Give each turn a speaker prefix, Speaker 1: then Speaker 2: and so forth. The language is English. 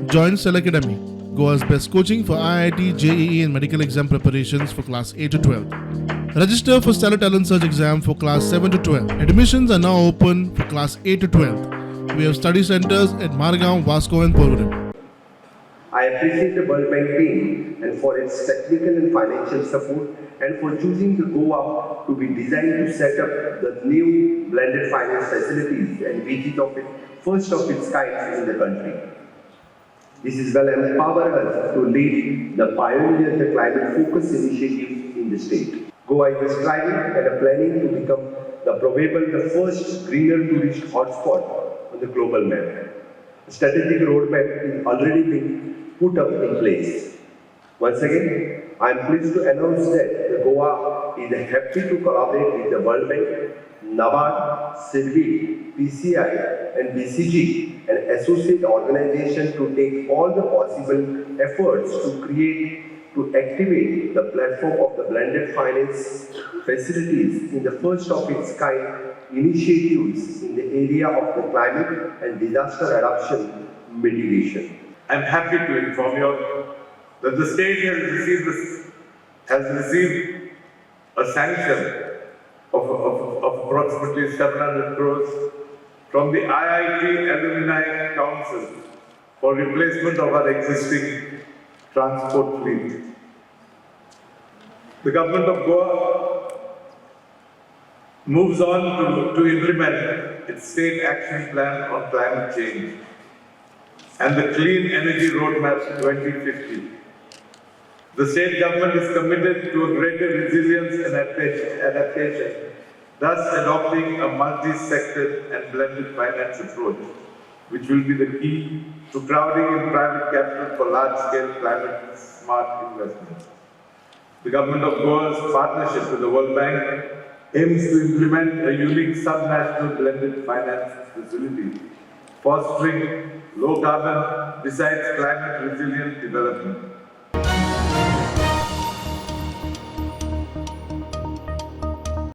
Speaker 1: Join Cell Academy, Goa's best coaching for IIT, JEE and medical exam preparations for class 8 to 12. Register for Stellar Talent Search exam for class 7 to 12. Admissions are now open for class 8 to 12. We have study centers at Margao, Vasco and Porvorim.
Speaker 2: I appreciate the World Bank team and for its technical and financial support and for choosing the Goa to be designed to set up the new blended finance facilities and which is first of its kind in the country. This is well empower us to lead the pioneer the climate focused initiatives in the state. Goa is striving and planning to become probably the first greener tourist hotspot on the global map. A strategic roadmap is already being put up in place. Once again, I am pleased to announce that Goa is happy to collaborate with the World Bank, NABARD, CIRBI, PCI and BCG, an associate organization to take all the possible efforts to activate the platform of the blended finance facilities in the first of its kind initiatives in the area of the climate and disaster adaptation mitigation.
Speaker 3: I am happy to inform you that the state has received a sanction of approximately 700 crores from the IIT Alumni Council for replacement of our existing transport fleet. The government of Goa moves on to implement its state action plan on climate change and the Clean Energy Roadmap 2050. The state government is committed to a greater resilience and adaptation, thus adopting a multi-sector and blended finance approach, which will be the key to crowding in private capital for large-scale climate-smart investments. The government of Goa's partnership with the World Bank aims to implement a unique sub-national blended finance facility, fostering low carbon besides climate resilient development.